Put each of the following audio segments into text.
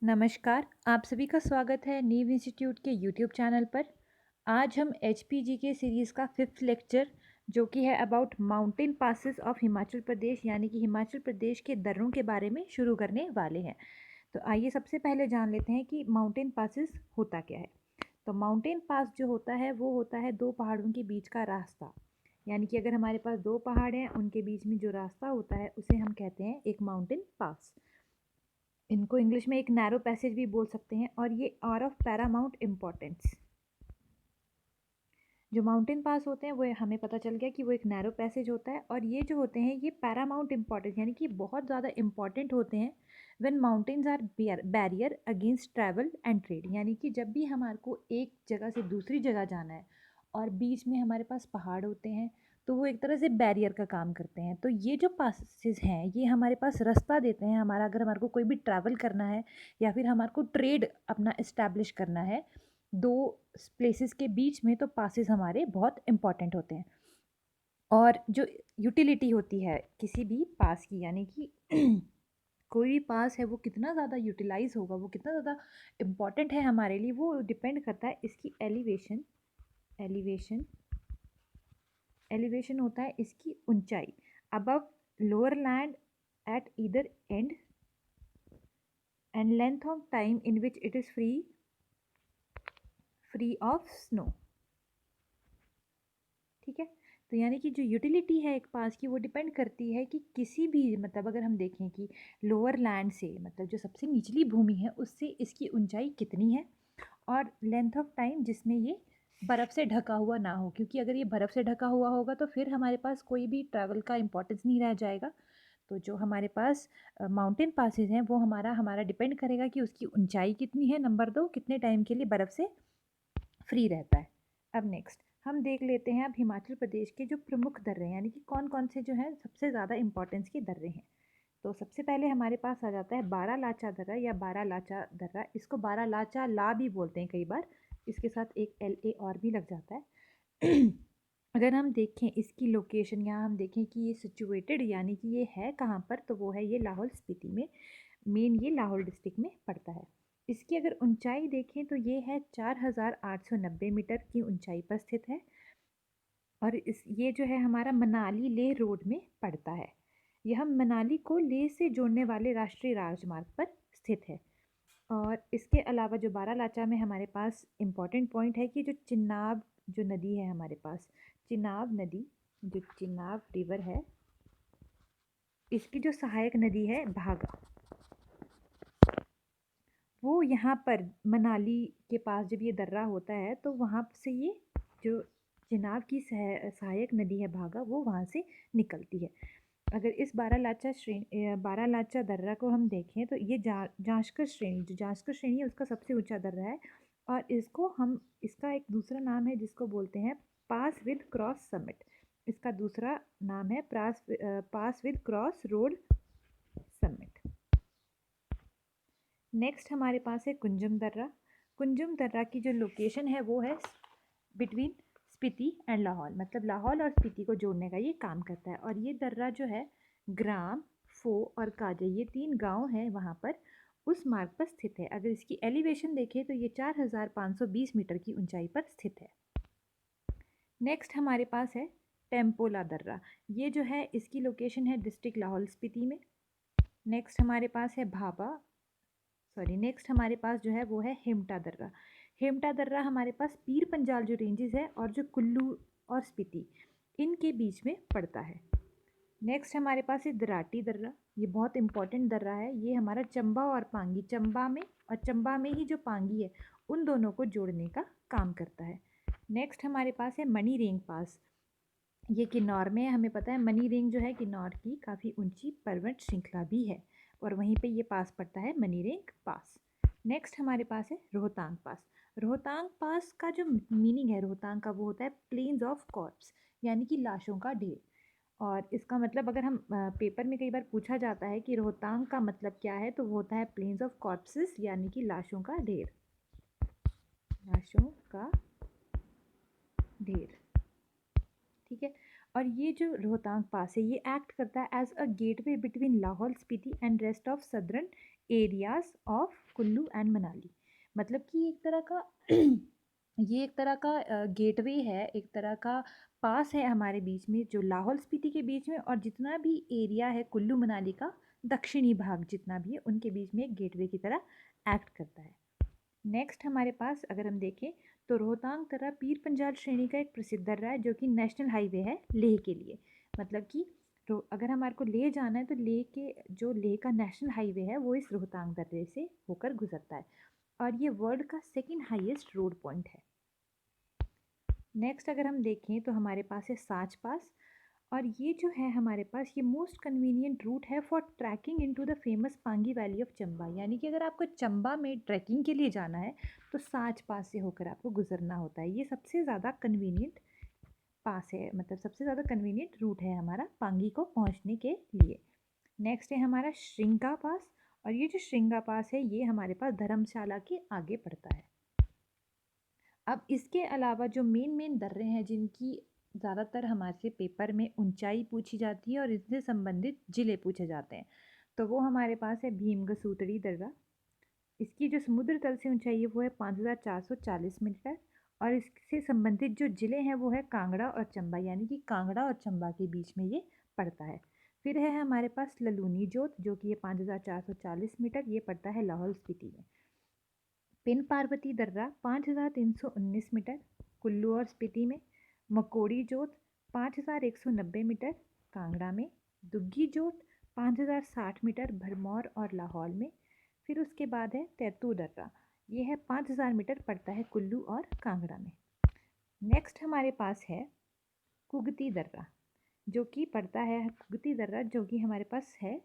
नमस्कार, आप सभी का स्वागत है नीव इंस्टीट्यूट के यूट्यूब चैनल पर। आज हम एचपीजी के सीरीज़ का 5th लेक्चर जो कि है about mountain passes of Himachal Pradesh यानी कि हिमाचल प्रदेश के दर्रों के बारे में शुरू करने वाले हैं। तो आइए सबसे पहले जान लेते हैं कि माउंटेन पासेस होता क्या है। तो माउंटेन पास जो होता है वो होता है दो पहाड़ों के बीच का रास्ता। यानी कि अगर हमारे पास दो पहाड़ हैं उनके बीच में जो रास्ता होता है उसे हम कहते हैं एक माउंटेन पास। इनको इंग्लिश में एक नैरो पैसेज भी बोल सकते हैं और ये आर ऑफ पैरामाउंट इम्पोर्टेंस। जो माउंटेन पास होते हैं वो हमें पता चल गया कि वो एक नैरो पैसेज होता है और ये जो होते हैं ये पैरामाउंट इम्पोर्टेंस यानी कि बहुत ज़्यादा इम्पॉर्टेंट होते हैं when mountains are barrier against travel and trade. यानी कि जब भी हमारे को एक जगह से दूसरी जगह जाना है और बीच में हमारे पास पहाड़ होते हैं तो वो एक तरह से बैरियर का काम करते हैं। तो ये जो पासेस हैं ये हमारे पास रास्ता देते हैं हमारा, अगर हमारे को कोई भी ट्रैवल करना है या फिर हमारे को ट्रेड अपना इस्टेब्लिश करना है दो प्लेसेस के बीच में, तो पासेस हमारे बहुत इंपॉर्टेंट होते हैं। और जो यूटिलिटी होती है किसी भी पास की यानी कि कोई भी पास है वो कितना ज़्यादा यूटिलाइज होगा, वो कितना ज़्यादा इम्पॉर्टेंट है हमारे लिए, वो डिपेंड करता है इसकी एलिवेशन। एलिवेशन एलिवेशन होता है इसकी ऊंचाई above lower land at either and and length of time in which it is free of snow. ठीक है, तो यानी कि जो यूटिलिटी है एक पास की वो डिपेंड करती है कि किसी भी मतलब अगर हम देखें कि लोअर लैंड से मतलब जो सबसे निचली भूमि है उससे इसकी ऊंचाई कितनी है और लेंथ ऑफ टाइम जिसमें ये बर्फ़ से ढका हुआ ना हो, क्योंकि अगर ये बर्फ़ से ढका हुआ होगा तो फिर हमारे पास कोई भी ट्रैवल का इंपॉर्टेंस नहीं रह जाएगा। तो जो हमारे पास माउंटेन पासेस हैं वो हमारा हमारा डिपेंड करेगा कि उसकी ऊंचाई कितनी है, नंबर दो कितने टाइम के लिए बर्फ़ से फ्री रहता है। अब नेक्स्ट हम देख लेते हैं अब हिमाचल प्रदेश के जो प्रमुख दर्रे यानी कि कौन कौन से जो हैं सबसे ज़्यादा इंपॉर्टेंस के दर्रे हैं। तो सबसे पहले हमारे पास आ जाता है बारह लाचा दर्रा या बारह लाचा दर्रा। इसको बारह लाचा ला भी बोलते हैं कई बार, इसके साथ एक एल ए और भी लग जाता है। अगर हम देखें इसकी लोकेशन, यहाँ हम देखें कि ये सिचुएटेड यानी कि ये है कहाँ पर, तो वो है ये लाहौल स्पीति में, मेन ये लाहौल डिस्ट्रिक्ट में पड़ता है। इसकी अगर ऊंचाई देखें तो ये है 4890 मीटर की ऊंचाई पर स्थित है और ये जो है हमारा मनाली लेह रोड में पड़ता है। यह मनाली को लेह से जोड़ने वाले राष्ट्रीय राजमार्ग पर स्थित है। और इसके अलावा जो बारालाचा में हमारे पास इम्पॉर्टेंट पॉइंट है कि जो चिनाब जो नदी है हमारे पास, चिनाब नदी, जो चिनाब रिवर है, इसकी जो सहायक नदी है भागा, वो यहाँ पर मनाली के पास जब ये दर्रा होता है तो वहाँ से ये जो चिनाब की सहायक नदी है भागा वो वहाँ से निकलती है। अगर इस बारालाचा दर्रा को हम देखें तो ये जांस्कर श्रेणी, जो जांस्कर श्रेणी है उसका सबसे ऊंचा दर्रा है और इसका एक दूसरा नाम है जिसको बोलते हैं पास विद क्रॉस समिट। इसका दूसरा नाम है pass with cross road summit. Next हमारे पास है कुंजम दर्रा। कुंजम दर्रा की जो लोकेशन है वो है बिटवीन स्पीति एंड लाहौल, मतलब लाहौल और स्पीति को जोड़ने का ये काम करता है। और ये दर्रा जो है ग्राम, फो और काजे, ये तीन गांव हैं वहाँ पर, उस मार्ग पर स्थित है। अगर इसकी एलिवेशन देखें तो ये 4520 मीटर की ऊंचाई पर स्थित है। नेक्स्ट हमारे पास है टेम्पोला दर्रा। ये जो है इसकी लोकेशन है डिस्ट्रिक्ट लाहौल स्पीति में। नेक्स्ट हमारे पास है नेक्स्ट हमारे पास जो है वो है हेमटा दर्रा। हेमटा दर्रा हमारे पास पीर पंजाल जो रेंजेस है और जो कुल्लू और स्पीति इनके बीच में पड़ता है। नेक्स्ट हमारे पास है दराटी दर्रा। ये बहुत इंपॉर्टेंट दर्रा है, ये हमारा चंबा और पांगी, चंबा में और चंबा में ही जो पांगी है उन दोनों को जोड़ने का काम करता है। नेक्स्ट हमारे पास है मनी रेंग पास। ये किन्नौर में है, हमें पता है मनी रेंज जो है किन्नौर की काफ़ी ऊंची पर्वत श्रृंखला भी है और वहीं पे ये पास पड़ता है मनी रेंग पास। नेक्स्ट हमारे पास है रोहतांग पास। रोहतांग पास का जो मीनिंग है रोहतांग का वो होता है प्लेन्स ऑफ कॉर्प्स, यानी कि लाशों का ढेर। और इसका मतलब अगर हम पेपर में कई बार पूछा जाता है कि रोहतांग का मतलब क्या है तो वो होता है प्लेन्स ऑफ कॉर्प्सेस यानी कि लाशों का ढेर, लाशों का ढेर। ठीक है, और ये जो रोहतांग पास है ये एक्ट करता है as a gateway between Lahaul Spiti and rest of southern areas of Kullu and Manali. मतलब कि एक तरह का ये एक तरह का गेटवे है, एक तरह का पास है हमारे बीच में, जो लाहौल स्पीति के बीच में और जितना भी एरिया है कुल्लू मनाली का दक्षिणी भाग जितना भी है उनके बीच में एक गेटवे की तरह एक्ट करता है। नेक्स्ट हमारे पास अगर हम देखें तो रोहतांग दर्रा पीर पंजाल श्रेणी का एक प्रसिद्ध दर्रा है जो कि नेशनल हाईवे है लेह के लिए। मतलब कि अगर हमारे को लेह जाना है तो लेह के जो लेह का नेशनल हाईवे है वो इस रोहतांग दर्रे से होकर गुजरता है और ये वर्ल्ड का सेकंड हाईएस्ट रोड पॉइंट है। नेक्स्ट अगर हम देखें तो हमारे पास है साच पास और ये जो है हमारे पास ये मोस्ट कन्वीनियंट रूट है for trekking into the famous Pangi valley of Chamba. यानी कि अगर आपको चंबा में ट्रैकिंग के लिए जाना है तो साच पास से होकर आपको गुजरना होता है। ये सबसे ज़्यादा कन्वीनियंट पास है, मतलब सबसे ज़्यादा कन्वीनियंट रूट है हमारा पांगी को पहुंचने के लिए। नेक्स्ट है हमारा श्रृंगा पास और ये जो श्रृंगा पास है ये हमारे पास धर्मशाला के आगे पड़ता है। अब इसके अलावा जो मेन दर्रे हैं जिनकी ज़्यादातर हमारे से पेपर में ऊंचाई पूछी जाती है और इससे संबंधित ज़िले पूछे जाते हैं, तो वो हमारे पास है भीमगसूतड़ी दर्रा। इसकी जो समुद्र तल से ऊंचाई है वो है 5440 मीटर और इससे संबंधित जो ज़िले हैं वो है कांगड़ा और चंबा, यानी कि कांगड़ा और चंबा के बीच में ये पड़ता है। फिर है हमारे पास ललूनी जोत जो कि ये 5440 मीटर, ये पड़ता है लाहौल स्पीति में। पिन पार्वती दर्रा 5319 मीटर कुल्लू और स्पीति में। मकोड़ी जोत 5190 मीटर कांगड़ा में। दुग्गी जोत 5060 मीटर भरमौर और लाहौल में। फिर उसके बाद है तैतू दर्रा, ये है 5000 मीटर पड़ता है कुल्लू और कांगड़ा में। नेक्स्ट हमारे पास है कुगती दर्रा जो कि पड़ता है, कुगती दर्रा जो कि हमारे पास है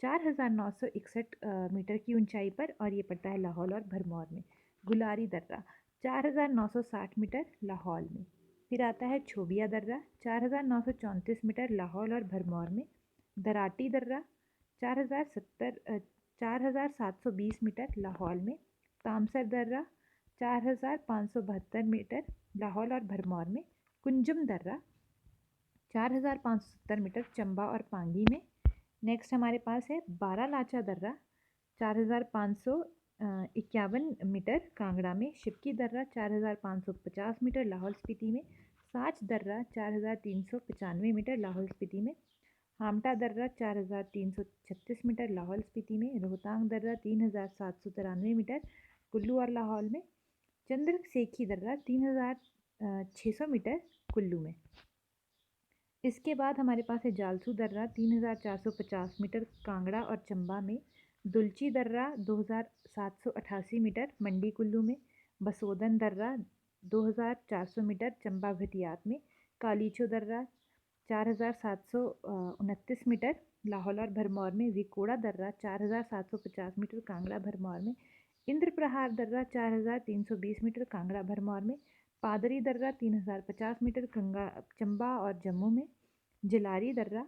4961 मीटर की ऊंचाई पर और ये पड़ता है लाहौल और भरमौर में। गुलारी दर्रा 4960 मीटर लाहौल में। फिर आता है छोबिया दर्रा 4934 मीटर लाहौल और भरमौर में। दराटी दर्रा 4720 मीटर लाहौल में। तामसर दर्रा 4572 मीटर लाहौल और भरमौर में। कुंजम दर्रा 4570 मीटर चंबा और पांगी में। नेक्स्ट हमारे पास है बारालाचा दर्रा 4551 मीटर कांगड़ा में। शिवकी दर्रा 4550 मीटर लाहौल स्पीति में। साच दर्रा 4395 मीटर लाहौल स्पीति में। हामटा दर्रा 4336 मीटर लाहौल स्पीति में। रोहतांग दर्रा 3793 मीटर कुल्लू और लाहौल में। चंद्रसेखी दर्रा 3600 मीटर कुल्लू में। इसके बाद हमारे पास है जालसू दर्रा 3450 मीटर कांगड़ा और चंबा में। दुलची दर्रा 2788 मीटर मंडी कुल्लू में। बसोदन दर्रा 2400 मीटर चंबा भटियात में। कालीचो दर्रा 4729 मीटर लाहौल और भरमौर में। विकोड़ा दर्रा 4750 मीटर कांगड़ा भरमौर में। इंद्रप्रहार दर्रा 4320 मीटर कांगड़ा भरमौर में। पादरी दर्रा 3050 मीटर चंबा और जम्मू में। जलारी दर्रा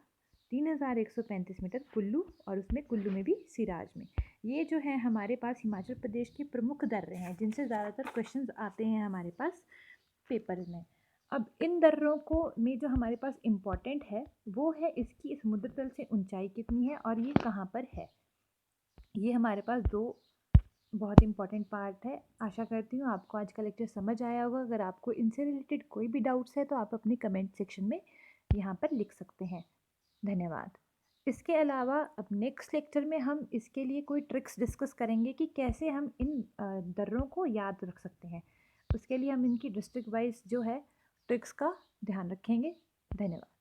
3135 मीटर कुल्लू और उसमें कुल्लू में भी सिराज में। ये जो है हमारे पास हिमाचल प्रदेश के प्रमुख दर्रे हैं जिनसे ज़्यादातर क्वेश्चंस आते हैं हमारे पास पेपर में। अब इन दर्रों को में जो हमारे पास इम्पॉर्टेंट है वो है इसकी समुद्र तल से ऊंचाई कितनी है और ये कहाँ पर है। ये हमारे पास दो बहुत इंपॉर्टेंट पार्ट है। आशा करती हूँ आपको आज का लेक्चर समझ आया होगा। अगर आपको इनसे रिलेटेड कोई भी डाउट्स है तो आप अपने कमेंट सेक्शन में यहाँ पर लिख सकते हैं। धन्यवाद। इसके अलावा अब नेक्स्ट लेक्चर में हम इसके लिए कोई ट्रिक्स डिस्कस करेंगे कि कैसे हम इन दर्रों को याद रख सकते हैं। उसके लिए हम इनकी डिस्ट्रिक्ट वाइज जो है ट्रिक्स का ध्यान रखेंगे। धन्यवाद।